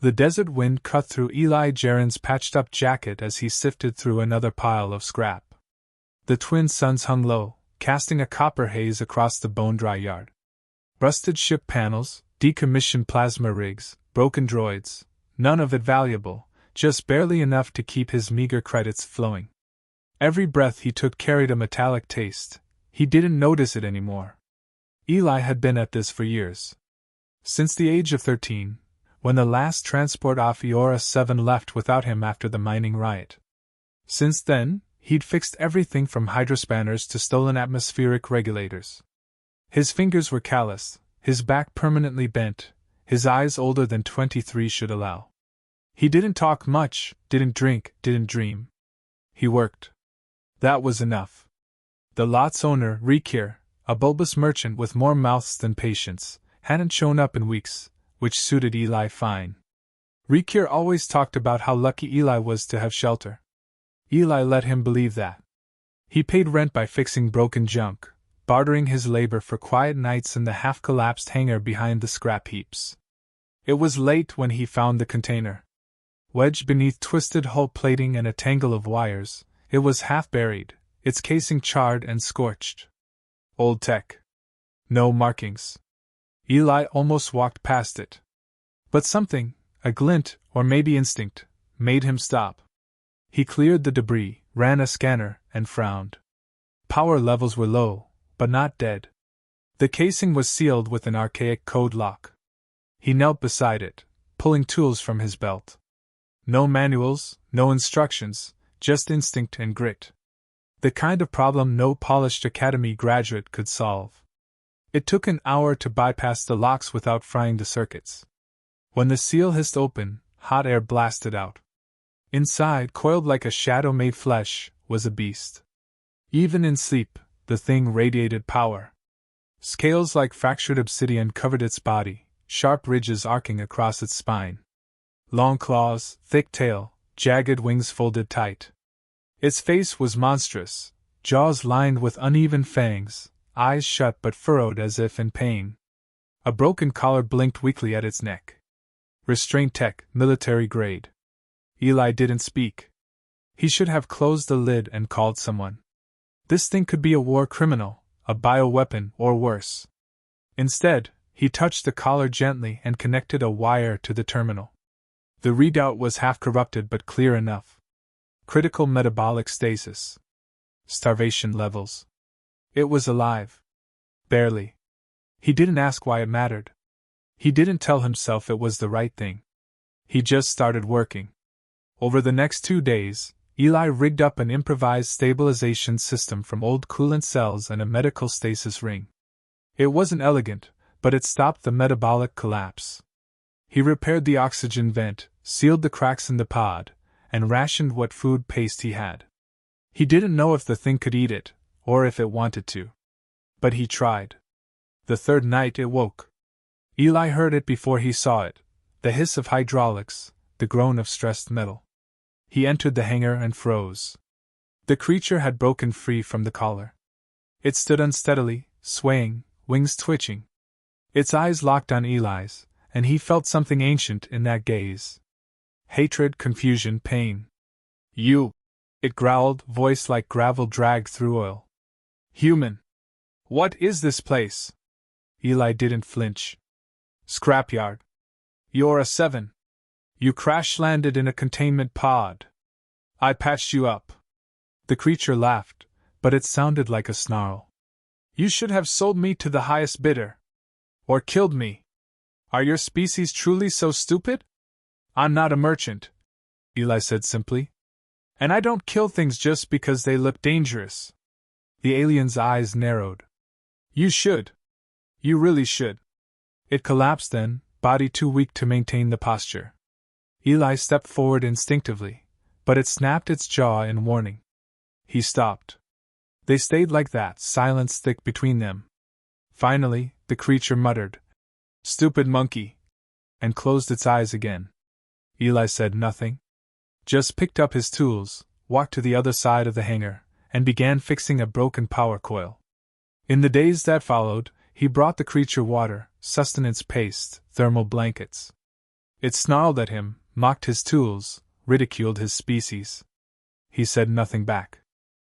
The desert wind cut through Eli Jaren's patched-up jacket as he sifted through another pile of scrap. The twin suns hung low, casting a copper haze across the bone-dry yard. Rusted ship panels, decommissioned plasma rigs, broken droids, none of it valuable, just barely enough to keep his meager credits flowing. Every breath he took carried a metallic taste. He didn't notice it anymore. Eli had been at this for years. Since the age of 13, when the last transport off Iora 7 left without him after the mining riot. Since then, he'd fixed everything from hydrospanners to stolen atmospheric regulators. His fingers were calloused, his back permanently bent, his eyes older than 23 should allow. He didn't talk much, didn't drink, didn't dream. He worked. That was enough. The lot's owner, Rikir, a bulbous merchant with more mouths than patience, hadn't shown up in weeks, which suited Eli fine. Rikir always talked about how lucky Eli was to have shelter. Eli let him believe that. He paid rent by fixing broken junk, bartering his labor for quiet nights in the half-collapsed hangar behind the scrap heaps. It was late when he found the container. Wedged beneath twisted hull plating and a tangle of wires, it was half-buried, its casing charred and scorched. Old tech. No markings. Eli almost walked past it. But something, a glint, or maybe instinct, made him stop. He cleared the debris, ran a scanner, and frowned. Power levels were low, but not dead. The casing was sealed with an archaic code lock. He knelt beside it, pulling tools from his belt. No manuals, no instructions, just instinct and grit. The kind of problem no polished academy graduate could solve. It took an hour to bypass the locks without frying the circuits. When the seal hissed open, hot air blasted out. Inside, coiled like a shadow-made flesh, was a beast. Even in sleep, the thing radiated power. Scales like fractured obsidian covered its body, sharp ridges arcing across its spine. Long claws, thick tail, jagged wings folded tight. Its face was monstrous, jaws lined with uneven fangs, eyes shut but furrowed as if in pain. A broken collar blinked weakly at its neck. Restraint tech, military grade. Eli didn't speak. He should have closed the lid and called someone. This thing could be a war criminal, a bioweapon, or worse. Instead, he touched the collar gently and connected a wire to the terminal. The readout was half-corrupted but clear enough. Critical metabolic stasis. Starvation levels. It was alive. Barely. He didn't ask why it mattered. He didn't tell himself it was the right thing. He just started working. Over the next 2 days, Eli rigged up an improvised stabilization system from old coolant cells and a medical stasis ring. It wasn't elegant, but it stopped the metabolic collapse. He repaired the oxygen vent, sealed the cracks in the pod, and rationed what food paste he had. He didn't know if the thing could eat it, or if it wanted to. But he tried. The third night it woke. Eli heard it before he saw it, the hiss of hydraulics, the groan of stressed metal. He entered the hangar and froze. The creature had broken free from the collar. It stood unsteadily, swaying, wings twitching. Its eyes locked on Eli's, and he felt something ancient in that gaze. Hatred, confusion, pain. "You!" it growled, voice like gravel dragged through oil. "Human! What is this place?" Eli didn't flinch. "Scrapyard. You're a 7. You crash-landed in a containment pod. I patched you up." The creature laughed, but it sounded like a snarl. "You should have sold me to the highest bidder. Or killed me. Are your species truly so stupid?" "I'm not a merchant," Eli said simply. "And I don't kill things just because they look dangerous." The alien's eyes narrowed. "You should. You really should." It collapsed then, body too weak to maintain the posture. Eli stepped forward instinctively, but it snapped its jaw in warning. He stopped. They stayed like that, silence thick between them. Finally, the creature muttered, "Stupid monkey," and closed its eyes again. Eli said nothing. Just picked up his tools, walked to the other side of the hangar, and began fixing a broken power coil. In the days that followed, he brought the creature water, sustenance paste, thermal blankets. It snarled at him, mocked his tools, ridiculed his species. He said nothing back.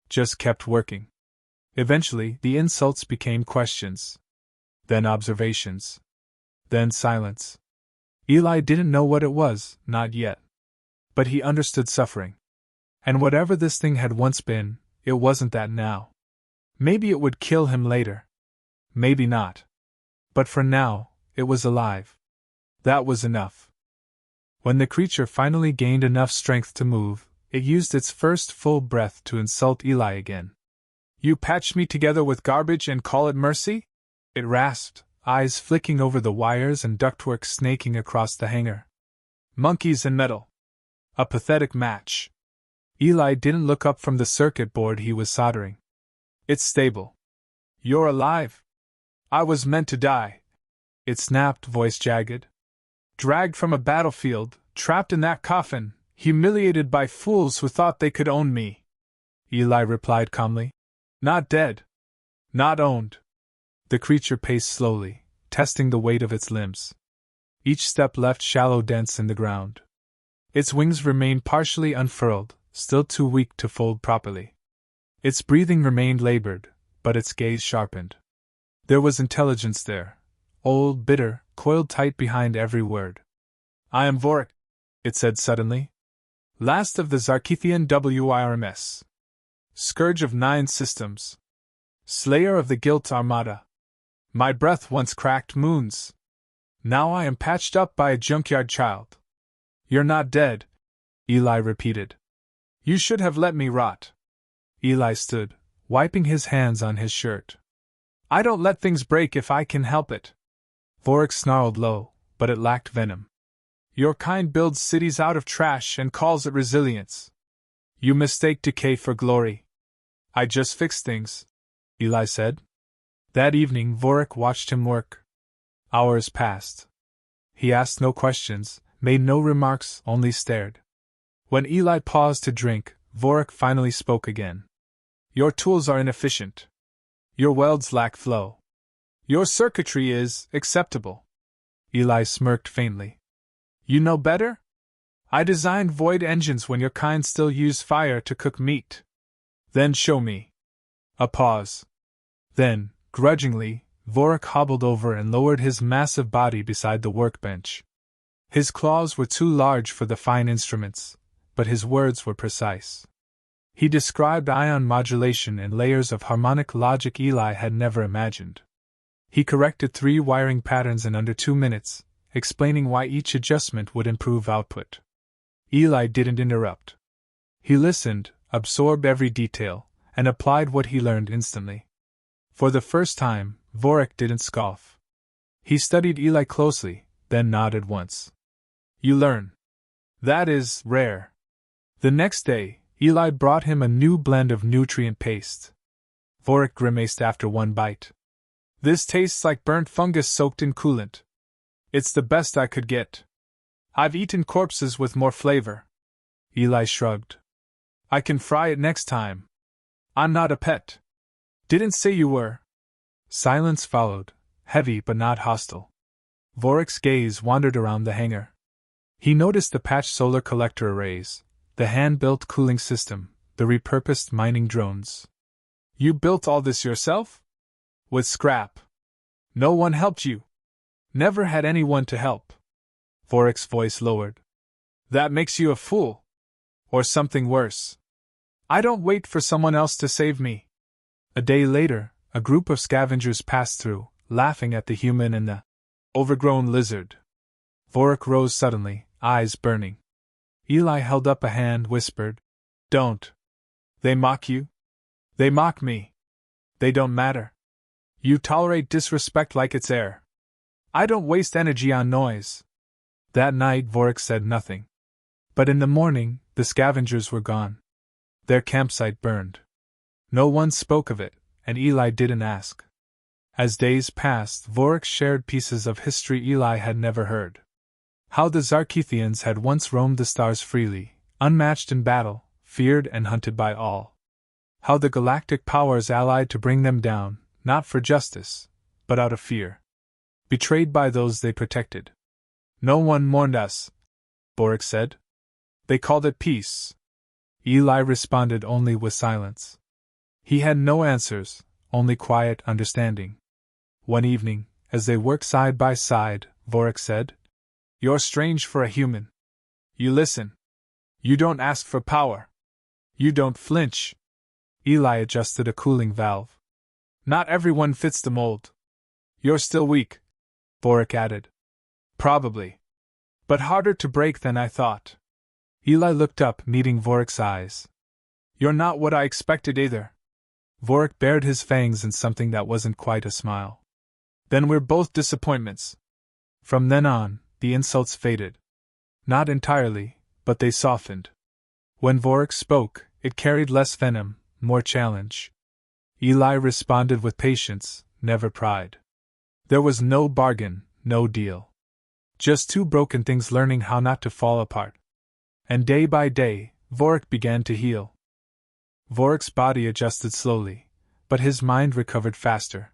Just kept working. Eventually, the insults became questions. Then observations. Then silence. Eli didn't know what it was, not yet. But he understood suffering. And whatever this thing had once been, it wasn't that now. Maybe it would kill him later. Maybe not. But for now, it was alive. That was enough. When the creature finally gained enough strength to move, it used its first full breath to insult Eli again. "You patch me together with garbage and call it mercy?" It rasped, eyes flicking over the wires and ductwork snaking across the hangar. "Monkeys and metal. A pathetic match." Eli didn't look up from the circuit board he was soldering. "It's stable. You're alive. I was meant to die." It snapped, voice jagged. "Dragged from a battlefield, trapped in that coffin, humiliated by fools who thought they could own me." Eli replied calmly. "Not dead. Not owned." The creature paced slowly, testing the weight of its limbs. Each step left shallow dents in the ground. Its wings remained partially unfurled, still too weak to fold properly. Its breathing remained labored, but its gaze sharpened. There was intelligence there, old, bitter, coiled tight behind every word. "I am Vorik," it said suddenly. "Last of the Zarkithian WIRMS. Scourge of 9 systems. Slayer of the Guilt Armada. My breath once cracked moons. Now I am patched up by a junkyard child." "You're not dead," Eli repeated. "You should have let me rot." Eli stood, wiping his hands on his shirt. "I don't let things break if I can help it." Vorik snarled low, but it lacked venom. "Your kind builds cities out of trash and calls it resilience. You mistake decay for glory." "I just fix things," Eli said. That evening Vorik watched him work. Hours passed. He asked no questions, made no remarks, only stared. When Eli paused to drink, Vorik finally spoke again. "Your tools are inefficient. Your welds lack flow. Your circuitry is acceptable." Eli smirked faintly. "You know better? I designed void engines when your kind still used fire to cook meat." "Then show me." A pause. Then, grudgingly, Vorik hobbled over and lowered his massive body beside the workbench. His claws were too large for the fine instruments, but his words were precise. He described ion modulation in layers of harmonic logic Eli had never imagined. He corrected 3 wiring patterns in under 2 minutes, explaining why each adjustment would improve output. Eli didn't interrupt. He listened, absorbed every detail, and applied what he learned instantly. For the first time, Vorik didn't scoff. He studied Eli closely, then nodded once. "You learn. That is rare." The next day, Eli brought him a new blend of nutrient paste. Vorik grimaced after one bite. "This tastes like burnt fungus soaked in coolant. It's the best I could get. I've eaten corpses with more flavor." Eli shrugged. "I can fry it next time. I'm not a pet." "Didn't say you were." Silence followed, heavy but not hostile. Vorik's gaze wandered around the hangar. He noticed the patched solar collector arrays, the hand-built cooling system, the repurposed mining drones. "You built all this yourself?" "With scrap. No one helped you." "Never had anyone to help." Vorik's voice lowered. "That makes you a fool. Or something worse." "I don't wait for someone else to save me." A day later, a group of scavengers passed through, laughing at the human and the overgrown lizard. Vorik rose suddenly, eyes burning. Eli held up a hand, whispered, "Don't. They mock you? They mock me. They don't matter. You tolerate disrespect like it's air. I don't waste energy on noise." That night Vorik said nothing. But in the morning, the scavengers were gone. Their campsite burned. No one spoke of it, and Eli didn't ask. As days passed, Vorik shared pieces of history Eli had never heard. How the Zarkithians had once roamed the stars freely, unmatched in battle, feared and hunted by all. How the galactic powers allied to bring them down, not for justice, but out of fear. Betrayed by those they protected. No one mourned us, Vorik said. They called it peace. Eli responded only with silence. He had no answers, only quiet understanding. One evening, as they worked side by side, Vorik said, "You're strange for a human. You listen. You don't ask for power. You don't flinch." Eli adjusted a cooling valve. "Not everyone fits the mold. You're still weak," Vorik added. "Probably. But harder to break than I thought." Eli looked up, meeting Vorik's eyes. "You're not what I expected either." Vorik bared his fangs in something that wasn't quite a smile. "Then we're both disappointments." From then on, the insults faded. Not entirely, but they softened. When Vorik spoke, it carried less venom, more challenge. Eli responded with patience, never pride. There was no bargain, no deal. Just two broken things learning how not to fall apart. And day by day, Vorik began to heal. Vorik's body adjusted slowly, but his mind recovered faster.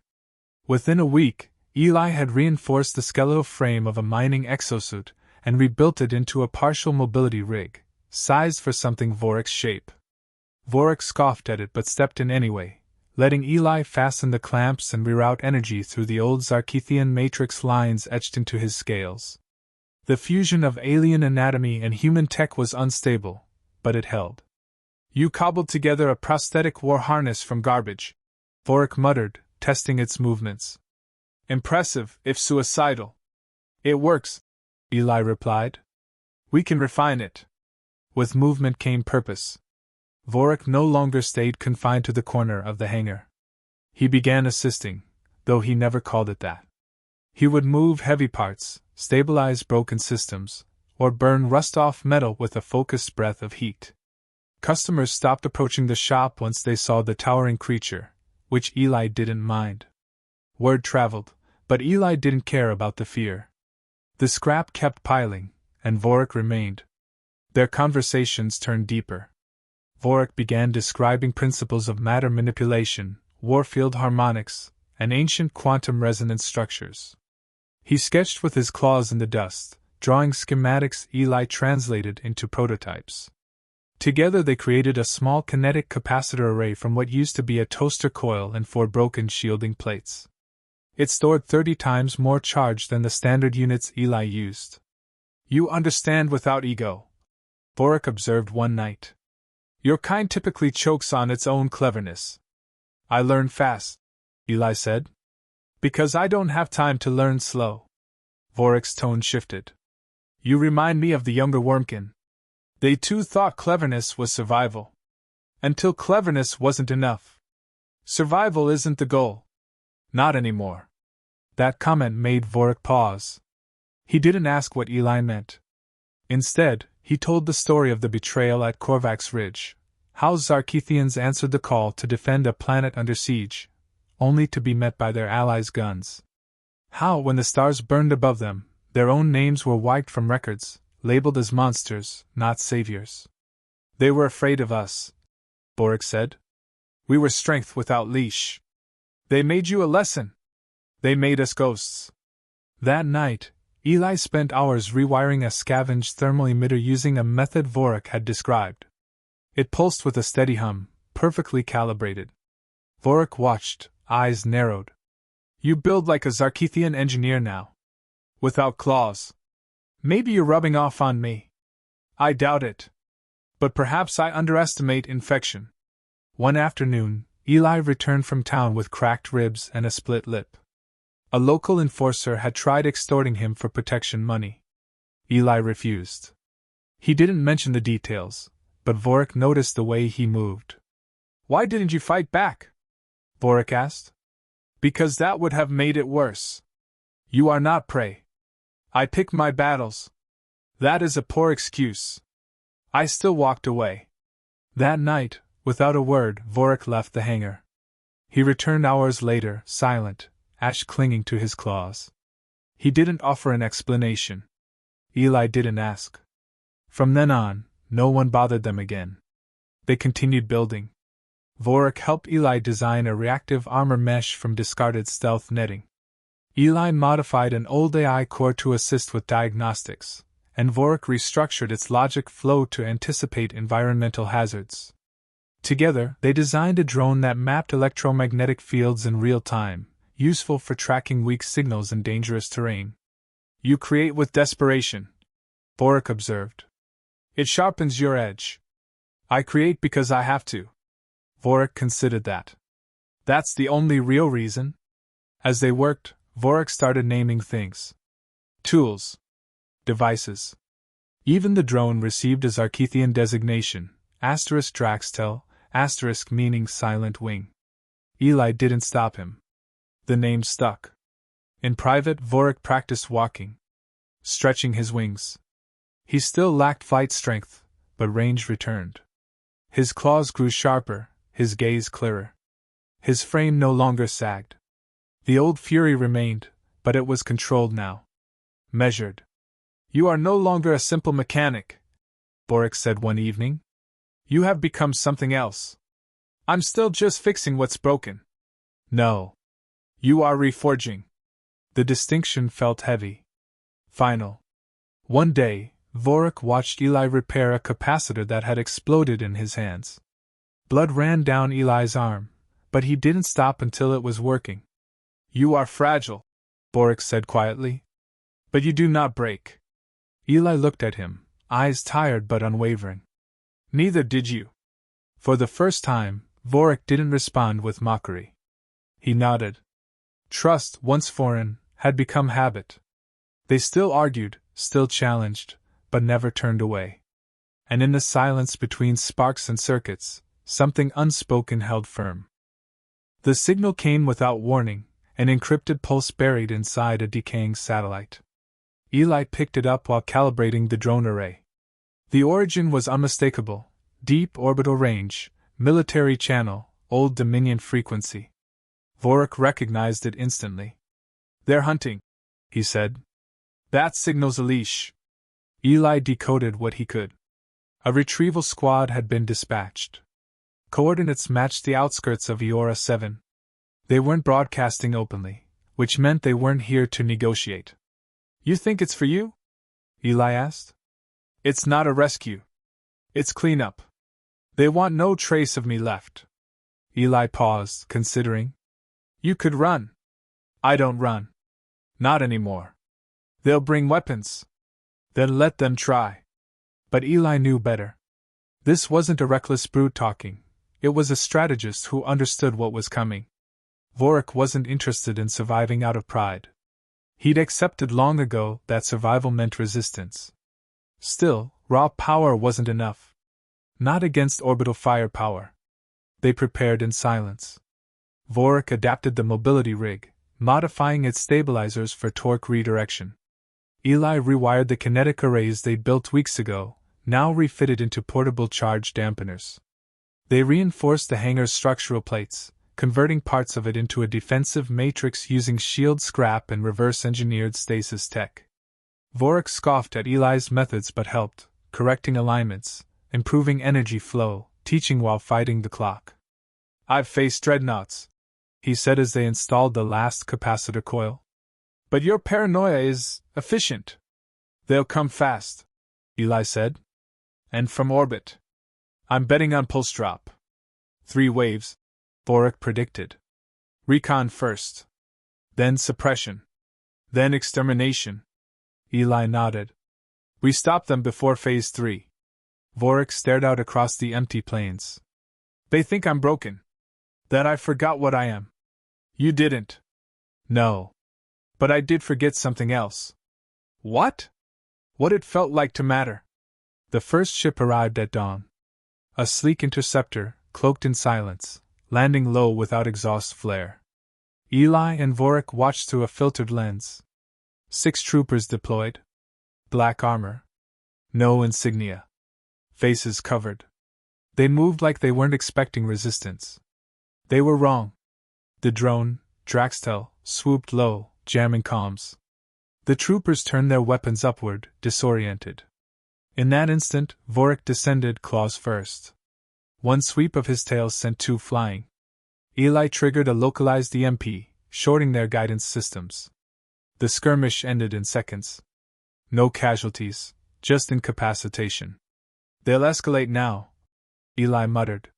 Within a week, Eli had reinforced the skeletal frame of a mining exosuit and rebuilt it into a partial mobility rig, sized for something Vorik's shape. Vorik scoffed at it but stepped in anyway, letting Eli fasten the clamps and reroute energy through the old Zarkithian matrix lines etched into his scales. The fusion of alien anatomy and human tech was unstable, but it held. "You cobbled together a prosthetic war harness from garbage," Vorik muttered, testing its movements. "Impressive, if suicidal." "It works," Eli replied. "We can refine it." With movement came purpose. Vorik no longer stayed confined to the corner of the hangar. He began assisting, though he never called it that. He would move heavy parts, stabilize broken systems, or burn rust-off metal with a focused breath of heat. Customers stopped approaching the shop once they saw the towering creature, which Eli didn't mind. Word traveled, but Eli didn't care about the fear. The scrap kept piling, and Vorik remained. Their conversations turned deeper. Vorik began describing principles of matter manipulation, Warfield harmonics, and ancient quantum resonance structures. He sketched with his claws in the dust, drawing schematics Eli translated into prototypes. Together they created a small kinetic capacitor array from what used to be a toaster coil and 4 broken shielding plates. It stored 30 times more charge than the standard units Eli used. "You understand without ego," Vorik observed one night. "Your kind typically chokes on its own cleverness." "I learn fast," Eli said. "Because I don't have time to learn slow." Vorik's tone shifted. "You remind me of the younger Wormkin. They too thought cleverness was survival. Until cleverness wasn't enough. Survival isn't the goal. Not anymore." That comment made Vorik pause. He didn't ask what Eli meant. Instead, he told the story of the betrayal at Korvax Ridge, how Zarkithians answered the call to defend a planet under siege, only to be met by their allies' guns. How, when the stars burned above them, their own names were wiped from records, labeled as monsters, not saviors. "They were afraid of us," Vorik said. "We were strength without leash. They made you a lesson. They made us ghosts." That night, Eli spent hours rewiring a scavenged thermal emitter using a method Vorik had described. It pulsed with a steady hum, perfectly calibrated. Vorik watched, eyes narrowed. "You build like a Zarkithian engineer now. Without claws. Maybe you're rubbing off on me. I doubt it. But perhaps I underestimate infection." One afternoon, Eli returned from town with cracked ribs and a split lip. A local enforcer had tried extorting him for protection money. Eli refused. He didn't mention the details, but Vorik noticed the way he moved. "Why didn't you fight back?" Vorik asked. "Because that would have made it worse. You are not prey. I pick my battles." "That is a poor excuse." I still walked away. That night, without a word, Vorik left the hangar. He returned hours later, silent, ash clinging to his claws. He didn't offer an explanation. Eli didn't ask. From then on, no one bothered them again. They continued building. Vorik helped Eli design a reactive armor mesh from discarded stealth netting. Eli modified an old AI core to assist with diagnostics, and Vorik restructured its logic flow to anticipate environmental hazards. Together, they designed a drone that mapped electromagnetic fields in real time, useful for tracking weak signals in dangerous terrain. You create with desperation, Vorik observed. It sharpens your edge. I create because I have to. Vorik considered that. That's the only real reason. As they worked, Vorik started naming things. Tools. Devices. Even the drone received a Zarkethian designation, *Draxtel, * meaning silent wing. Eli didn't stop him. The name stuck. In private, Vorik practiced walking, stretching his wings. He still lacked flight strength, but range returned. His claws grew sharper, his gaze clearer. His frame no longer sagged. The old fury remained, but it was controlled now. Measured. You are no longer a simple mechanic, Vorik said one evening. You have become something else. I'm still just fixing what's broken. No. You are reforging. The distinction felt heavy. Final. One day, Vorik watched Eli repair a capacitor that had exploded in his hands. Blood ran down Eli's arm, but he didn't stop until it was working. You are fragile, Vorik said quietly. But you do not break. Eli looked at him, eyes tired but unwavering. Neither did you. For the first time, Vorik didn't respond with mockery. He nodded. Trust, once foreign, had become habit. They still argued, still challenged, but never turned away. And in the silence between sparks and circuits, something unspoken held firm. The signal came without warning, an encrypted pulse buried inside a decaying satellite. Eli picked it up while calibrating the drone array. The origin was unmistakable: deep orbital range, military channel, old Dominion frequency. Vorik recognized it instantly. They're hunting, he said. That signals a leash. Eli decoded what he could. A retrieval squad had been dispatched. Coordinates matched the outskirts of Eora 7. They weren't broadcasting openly, which meant they weren't here to negotiate. You think it's for you? Eli asked. It's not a rescue. It's cleanup. They want no trace of me left. Eli paused, considering. You could run. I don't run. Not anymore. They'll bring weapons. Then let them try. But Eli knew better. This wasn't a reckless brute talking. It was a strategist who understood what was coming. Vorik wasn't interested in surviving out of pride. He'd accepted long ago that survival meant resistance. Still, raw power wasn't enough. Not against orbital firepower. They prepared in silence. Vorik adapted the mobility rig, modifying its stabilizers for torque redirection. Eli rewired the kinetic arrays they'd built weeks ago, now refitted into portable charge dampeners. They reinforced the hangar's structural plates, converting parts of it into a defensive matrix using shield scrap and reverse-engineered stasis tech. Vorik scoffed at Eli's methods but helped, correcting alignments, improving energy flow, teaching while fighting the clock. I've faced dreadnoughts, he said as they installed the last capacitor coil. But your paranoia is efficient. They'll come fast, Eli said. And from orbit. I'm betting on pulse drop. 3 waves, Vorik predicted. Recon first. Then suppression. Then extermination. Eli nodded. We stop them before phase 3. Vorik stared out across the empty plains. They think I'm broken. That I forgot what I am. You didn't. No. But I did forget something else. What? What it felt like to matter. The first ship arrived at dawn. A sleek interceptor, cloaked in silence, landing low without exhaust flare. Eli and Vorik watched through a filtered lens. 6 troopers deployed. Black armor. No insignia. Faces covered. They moved like they weren't expecting resistance. They were wrong. The drone, Draxtel, swooped low, jamming comms. The troopers turned their weapons upward, disoriented. In that instant, Vorik descended claws first. One sweep of his tail sent 2 flying. Eli triggered a localized EMP, shorting their guidance systems. The skirmish ended in seconds. No casualties, just incapacitation. They'll escalate now, Eli muttered.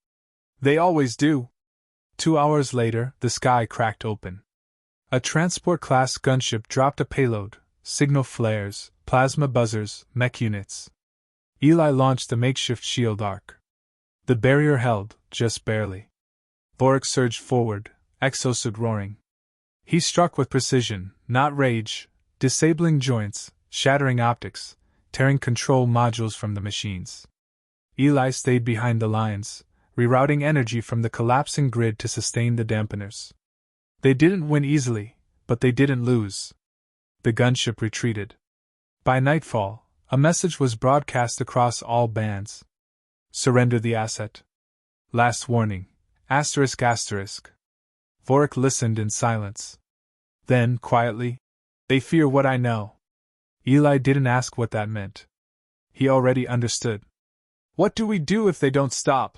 They always do. 2 hours later, the sky cracked open. A transport-class gunship dropped a payload, signal flares, plasma buzzers, mech units. Eli launched a makeshift shield arc. The barrier held, just barely. Vorik surged forward, exosuit roaring. He struck with precision, not rage, disabling joints, shattering optics, tearing control modules from the machines. Eli stayed behind the lines, rerouting energy from the collapsing grid to sustain the dampeners. They didn't win easily, but they didn't lose. The gunship retreated. By nightfall, a message was broadcast across all bands. Surrender the asset. Last warning, ****. Vorik listened in silence. Then, quietly, they fear what I know. Eli didn't ask what that meant. He already understood. What do we do if they don't stop?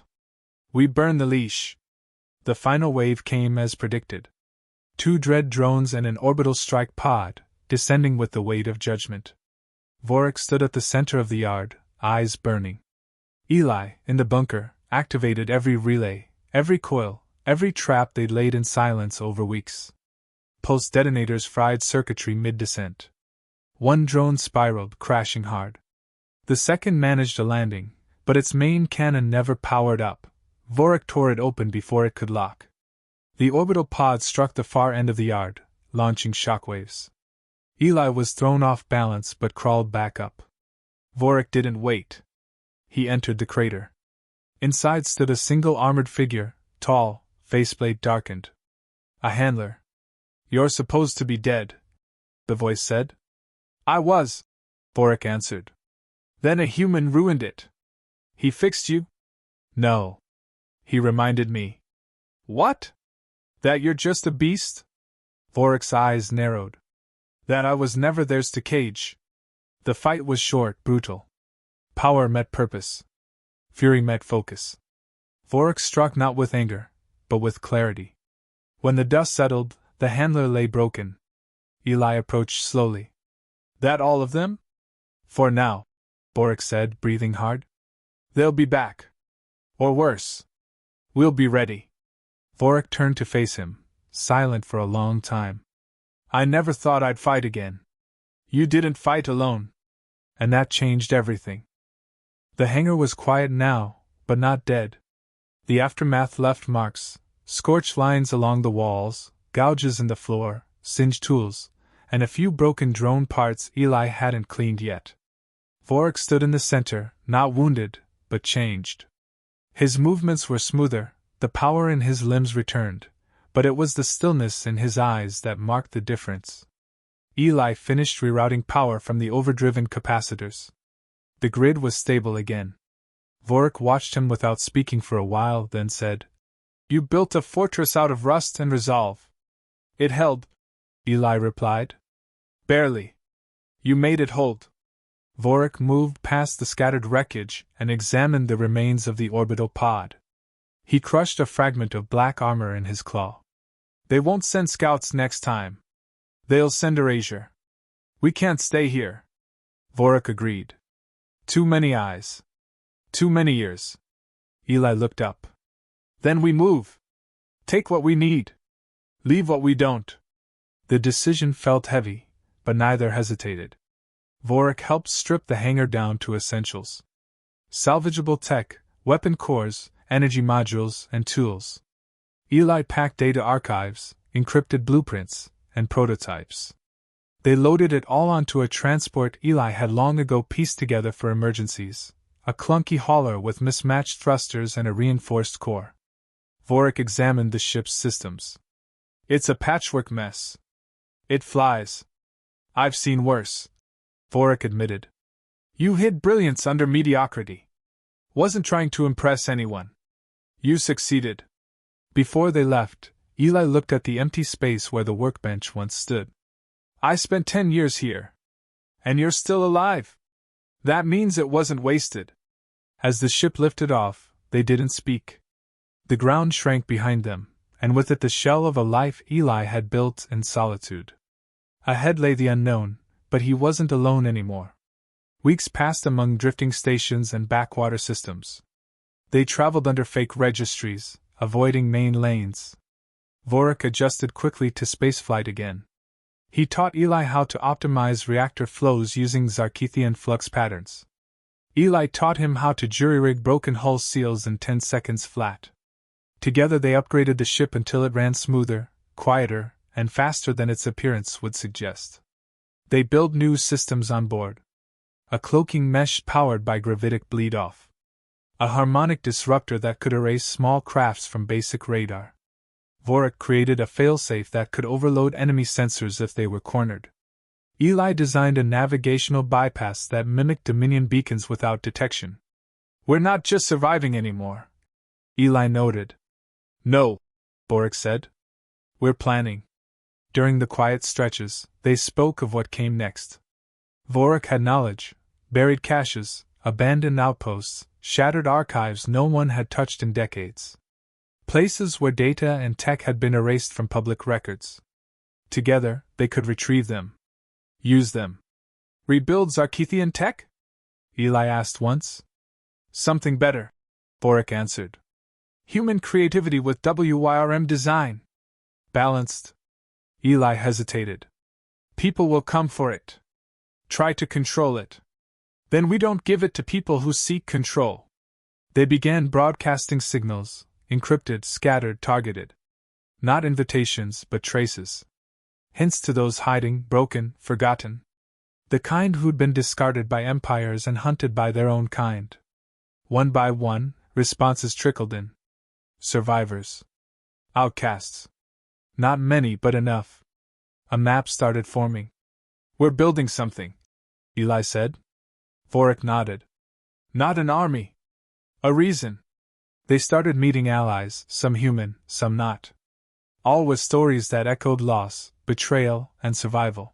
We burn the leash. The final wave came as predicted. 2 dread drones and an orbital strike pod, descending with the weight of judgment. Vorik stood at the center of the yard, eyes burning. Eli, in the bunker, activated every relay, every coil, every trap they'd laid in silence over weeks. Pulse detonators fried circuitry mid-descent. 1 drone spiraled, crashing hard. The second managed a landing, but its main cannon never powered up. Vorik tore it open before it could lock. The orbital pod struck the far end of the yard, launching shockwaves. Eli was thrown off balance but crawled back up. Vorik didn't wait. He entered the crater. Inside stood a single armored figure, tall, faceplate darkened. A handler. You're supposed to be dead, the voice said. I was, Vorik answered. Then a human ruined it. He fixed you? No. He reminded me. What? That you're just a beast? Vorik's eyes narrowed. That I was never theirs to cage. The fight was short, brutal. Power met purpose. Fury met focus. Vorik struck not with anger, but with clarity. When the dust settled, the handler lay broken. Eli approached slowly. That all of them? For now, Vorik said, breathing hard. They'll be back. Or worse. We'll be ready. Vorik turned to face him, silent for a long time. I never thought I'd fight again. You didn't fight alone. And that changed everything. The hangar was quiet now, but not dead. The aftermath left marks, scorched lines along the walls, gouges in the floor, singed tools, and a few broken drone parts Eli hadn't cleaned yet. Vorik stood in the center, not wounded, but changed. His movements were smoother, the power in his limbs returned, but it was the stillness in his eyes that marked the difference. Eli finished rerouting power from the overdriven capacitors. The grid was stable again. Vorik watched him without speaking for a while, then said, You built a fortress out of rust and resolve. It held, Eli replied. Barely. You made it hold. Vorik moved past the scattered wreckage and examined the remains of the orbital pod. He crushed a fragment of black armor in his claw. They won't send scouts next time. They'll send Erasure. We can't stay here. Vorik agreed. Too many eyes. Too many ears. Eli looked up. Then we move. Take what we need. Leave what we don't. The decision felt heavy, but neither hesitated. Vorik helped strip the hangar down to essentials. Salvageable tech, weapon cores, energy modules, and tools. Eli packed data archives, encrypted blueprints, and prototypes. They loaded it all onto a transport Eli had long ago pieced together for emergencies, a clunky hauler with mismatched thrusters and a reinforced core. Vorik examined the ship's systems. It's a patchwork mess. It flies. I've seen worse, Vorik admitted. You hid brilliance under mediocrity. Wasn't trying to impress anyone. You succeeded. Before they left, Eli looked at the empty space where the workbench once stood. I spent 10 years here. And you're still alive. That means it wasn't wasted. As the ship lifted off, they didn't speak. The ground shrank behind them, and with it the shell of a life Eli had built in solitude. Ahead lay the unknown, but he wasn't alone anymore. Weeks passed among drifting stations and backwater systems. They traveled under fake registries, avoiding main lanes. Vorik adjusted quickly to spaceflight again. He taught Eli how to optimize reactor flows using Zarkithian flux patterns. Eli taught him how to jury-rig broken hull seals in 10 seconds flat. Together they upgraded the ship until it ran smoother, quieter, and faster than its appearance would suggest. They built new systems on board. A cloaking mesh powered by gravitic bleed-off. A harmonic disruptor that could erase small crafts from basic radar. Vorik created a failsafe that could overload enemy sensors if they were cornered. Eli designed a navigational bypass that mimicked Dominion beacons without detection. "We're not just surviving anymore," Eli noted. "No," Vorik said. "We're planning." During the quiet stretches, they spoke of what came next. Vorik had knowledge, buried caches, abandoned outposts, shattered archives no one had touched in decades. Places where data and tech had been erased from public records. Together, they could retrieve them. Use them. "Rebuild Zarkithian tech?" Eli asked once. "Something better," Vorik answered. "Human creativity with WYRM design. Balanced." Eli hesitated. "People will come for it. Try to control it. Then we don't give it to people who seek control." They began broadcasting signals, encrypted, scattered, targeted. Not invitations, but traces. Hints to those hiding, broken, forgotten. The kind who'd been discarded by empires and hunted by their own kind. One by one, responses trickled in. Survivors. Outcasts. Not many, but enough. A map started forming. "We're building something," Eli said. Vorik nodded. "Not an army. A reason." They started meeting allies, some human, some not. All with stories that echoed loss, betrayal, and survival.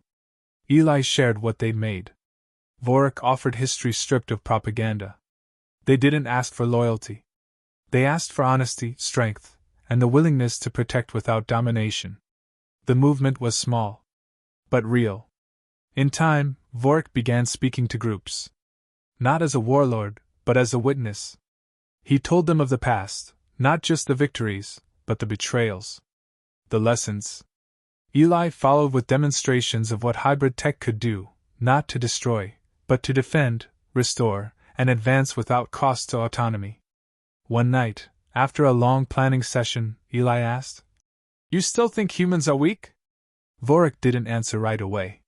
Eli shared what they'd made. Vorik offered history stripped of propaganda. They didn't ask for loyalty. They asked for honesty, strength, and the willingness to protect without domination. The movement was small, but real. In time, Vorik began speaking to groups. Not as a warlord, but as a witness. He told them of the past, not just the victories, but the betrayals. The lessons. Eli followed with demonstrations of what hybrid tech could do, not to destroy, but to defend, restore, and advance without cost to autonomy. One night, after a long planning session, Eli asked, "You still think humans are weak?" Vorik didn't answer right away.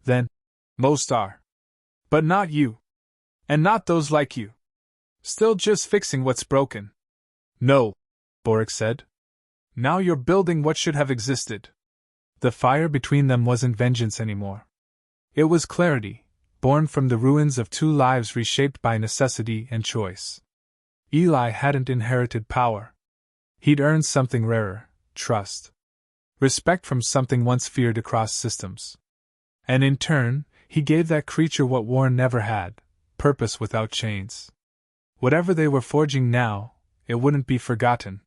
Then, "Most are. But not you. And not those like you. Still just fixing what's broken." "No," Vorik said. "Now you're building what should have existed." The fire between them wasn't vengeance anymore. It was clarity, born from the ruins of two lives reshaped by necessity and choice. Eli hadn't inherited power. He'd earned something rarer: trust. Respect from something once feared across systems. And in turn, he gave that creature what war never had: purpose without chains. Whatever they were forging now, it wouldn't be forgotten.